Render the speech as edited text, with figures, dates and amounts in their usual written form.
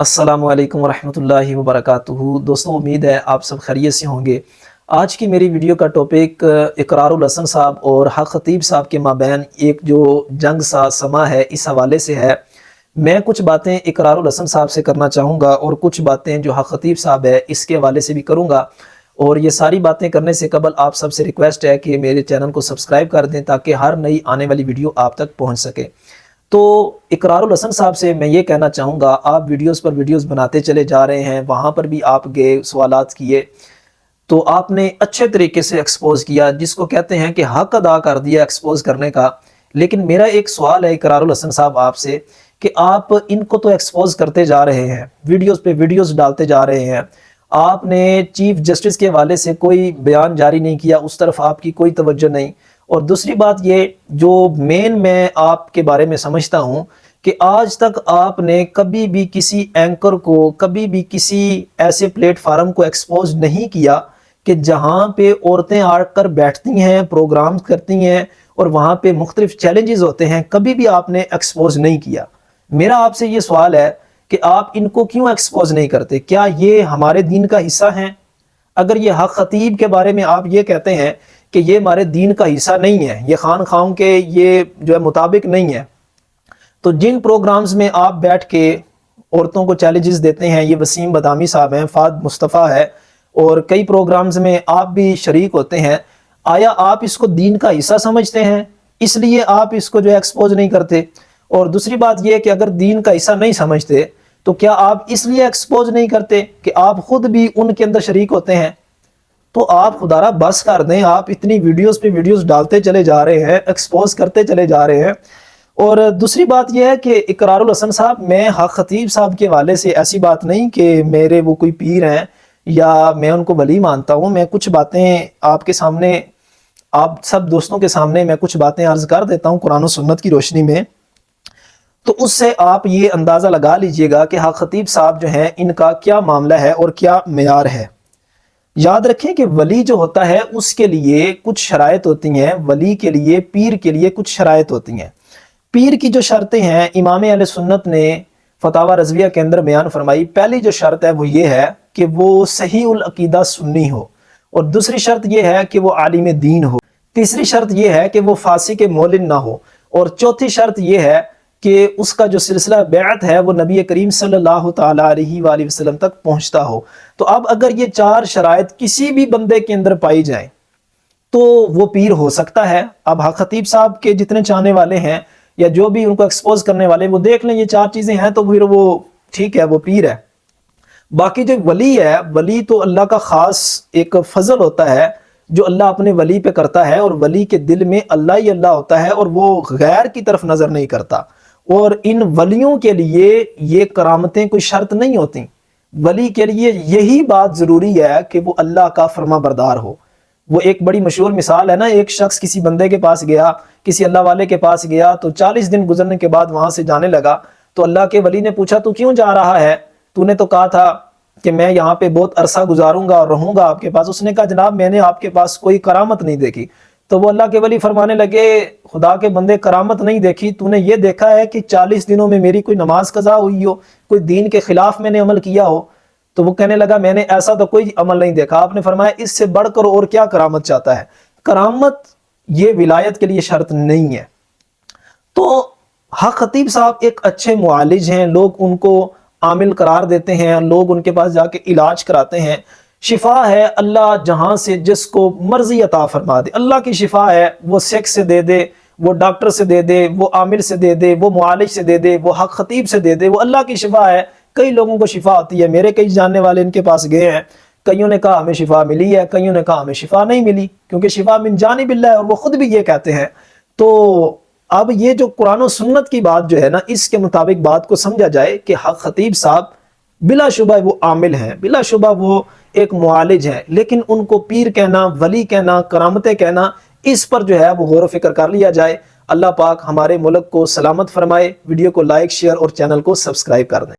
السلام علیکم ورحمۃ اللہ وبرکاتہ۔ دوستوں، امید ہے آپ سب خیریت سے ہوں گے۔ آج کی میری ویڈیو کا ٹاپک اقرار الحسن صاحب اور حق خطیب صاحب کے مابین ایک جو جنگ سا سما ہے، اس حوالے سے ہے۔ میں کچھ باتیں اقرار الحسن صاحب سے کرنا چاہوں گا اور کچھ باتیں جو حق خطیب صاحب ہے اس کے حوالے سے بھی کروں گا، اور یہ ساری باتیں کرنے سے قبل آپ سب سے ریکویسٹ ہے کہ میرے چینل کو سبسکرائب کر دیں تاکہ ہر نئی آنے والی ویڈیو آپ تک پہنچ سکے۔ تو اقرار الحسن صاحب سے میں یہ کہنا چاہوں گا، آپ ویڈیوز پر ویڈیوز بناتے چلے جا رہے ہیں، وہاں پر بھی آپ گئے، سوالات کیے، تو آپ نے اچھے طریقے سے ایکسپوز کیا، جس کو کہتے ہیں کہ حق ادا کر دیا ایکسپوز کرنے کا۔ لیکن میرا ایک سوال ہے اقرار الحسن صاحب آپ سے کہ آپ ان کو تو ایکسپوز کرتے جا رہے ہیں، ویڈیوز پہ ویڈیوز ڈالتے جا رہے ہیں، آپ نے چیف جسٹس کے حوالے سے کوئی بیان جاری نہیں کیا، اس طرف آپ کی کوئی توجہ نہیں۔ اور دوسری بات یہ جو میں آپ کے بارے میں سمجھتا ہوں کہ آج تک آپ نے کبھی بھی کسی اینکر کو، کبھی بھی کسی ایسے پلیٹ فارم کو ایکسپوز نہیں کیا کہ جہاں پہ عورتیں آ کر بیٹھتی ہیں، پروگرام کرتی ہیں اور وہاں پہ مختلف چیلنجز ہوتے ہیں، کبھی بھی آپ نے ایکسپوز نہیں کیا۔ میرا آپ سے یہ سوال ہے کہ آپ ان کو کیوں ایکسپوز نہیں کرتے؟ کیا یہ ہمارے دین کا حصہ ہیں؟ اگر یہ حق خطیب کے بارے میں آپ یہ کہتے ہیں کہ یہ ہمارے دین کا حصہ نہیں ہے، یہ خان خواہوں کے یہ جو ہے مطابق نہیں ہے، تو جن پروگرامز میں آپ بیٹھ کے عورتوں کو چیلنجز دیتے ہیں، یہ وسیم بدامی صاحب ہیں، فہد مصطفیٰ ہے، اور کئی پروگرامز میں آپ بھی شریک ہوتے ہیں، آیا آپ اس کو دین کا حصہ سمجھتے ہیں؟ اس لیے آپ اس کو جو ایکسپوز نہیں کرتے؟ اور دوسری بات یہ کہ اگر دین کا حصہ نہیں سمجھتے تو کیا آپ اس لیے ایکسپوز نہیں کرتے کہ آپ خود بھی ان کے اندر شریک ہوتے ہیں؟ تو آپ خدا را بس کر دیں، آپ اتنی ویڈیوز پہ ویڈیوز ڈالتے چلے جا رہے ہیں، ایکسپوز کرتے چلے جا رہے ہیں۔ اور دوسری بات یہ ہے کہ اقرار الحسن صاحب، میں حق خطیب صاحب کے حوالے سے ایسی بات نہیں کہ میرے وہ کوئی پیر ہیں یا میں ان کو ولی مانتا ہوں، میں کچھ باتیں آپ کے سامنے، آپ سب دوستوں کے سامنے میں کچھ باتیں عرض کر دیتا ہوں قرآن و سنت کی روشنی میں، تو اس سے آپ یہ اندازہ لگا لیجئے گا کہ حق خطیب صاحب جو ہیں ان کا کیا معاملہ ہے اور کیا معیار ہے۔ یاد رکھیں کہ ولی جو ہوتا ہے اس کے لیے کچھ شرائط ہوتی ہیں، ولی کے لیے، پیر کے لیے کچھ شرائط ہوتی ہیں۔ پیر کی جو شرطیں ہیں امام اہل سنت نے فتاوی رضویہ کے اندر بیان فرمائی۔ پہلی جو شرط ہے وہ یہ ہے کہ وہ صحیح العقیدہ سنی ہو، اور دوسری شرط یہ ہے کہ وہ عالم دین ہو، تیسری شرط یہ ہے کہ وہ فاسق مولن نہ ہو، اور چوتھی شرط یہ ہے کہ اس کا جو سلسلہ بیعت ہے وہ نبی کریم صلی اللہ تعالیٰ علیہ وآلہ وسلم تک پہنچتا ہو۔ تو اب اگر یہ چار شرائط کسی بھی بندے کے اندر پائی جائیں تو وہ پیر ہو سکتا ہے۔ اب حق خطیب صاحب کے جتنے چاہنے والے ہیں یا جو بھی ان کو ایکسپوز کرنے والے، وہ دیکھ لیں یہ چار چیزیں ہیں تو پھر وہ ٹھیک ہے، وہ پیر ہے۔ باقی جو ولی ہے، ولی تو اللہ کا خاص ایک فضل ہوتا ہے جو اللہ اپنے ولی پہ کرتا ہے، اور ولی کے دل میں اللہ ہی اللہ ہوتا ہے اور وہ غیر کی طرف نظر نہیں کرتا۔ اور ان ولیوں کے لیے یہ کرامتیں کوئی شرط نہیں ہوتی، ولی کے لیے یہی بات ضروری ہے کہ وہ اللہ کا فرما بردار ہو۔ وہ ایک بڑی مشہور مثال ہے نا، ایک شخص کسی بندے کے پاس گیا، کسی اللہ والے کے پاس گیا، تو 40 دن گزرنے کے بعد وہاں سے جانے لگا، تو اللہ کے ولی نے پوچھا تو کیوں جا رہا ہے؟ تو نے تو کہا تھا کہ میں یہاں پہ بہت عرصہ گزاروں گا اور رہوں گا آپ کے پاس۔ اس نے کہا جناب میں نے آپ کے پاس کوئی کرامت نہیں دیکھی۔ تو وہ اللہ کے ولی فرمانے لگے خدا کے بندے، کرامت نہیں دیکھی، تو نے یہ دیکھا ہے کہ 40 دنوں میں میری کوئی نماز قضا ہوئی ہو، کوئی دین کے خلاف میں نے عمل کیا ہو؟ تو وہ کہنے لگا میں نے ایسا تو کوئی عمل نہیں دیکھا۔ آپ نے فرمایا اس سے بڑھ کر اور کیا کرامت چاہتا ہے؟ کرامت یہ ولایت کے لیے شرط نہیں ہے۔ تو حق خطیب صاحب ایک اچھے معالج ہیں، لوگ ان کو عامل قرار دیتے ہیں، لوگ ان کے پاس جا کے علاج کراتے ہیں۔ شفا ہے، اللہ جہاں سے جس کو مرضی عطا فرما دے، اللہ کی شفا ہے، وہ سکھ سے دے دے، وہ ڈاکٹر سے دے دے، وہ عامل سے دے دے، وہ معالج سے دے دے، وہ حق خطیب سے دے دے، وہ اللہ کی شفا ہے۔ کئی لوگوں کو شفا ہوتی ہے، میرے کئی جاننے والے ان کے پاس گئے ہیں، کئیوں نے کہا ہمیں شفا ملی ہے، کئیوں نے کہا ہمیں شفا نہیں ملی، کیونکہ شفا من جانب اللہ ہے، اور وہ خود بھی یہ کہتے ہیں۔ تو اب یہ جو قرآن و سنت کی بات جو ہے نا، اس کے مطابق بات کو سمجھا جائے کہ حق خطیب صاحب بلا شبہ وہ عامل ہیں، بلا شبہ وہ ایک معالج ہیں، لیکن ان کو پیر کہنا، ولی کہنا، کرامتیں کہنا، اس پر جو ہے وہ غور و فکر کر لیا جائے۔ اللہ پاک ہمارے ملک کو سلامت فرمائے۔ ویڈیو کو لائک، شیئر اور چینل کو سبسکرائب کر دیں۔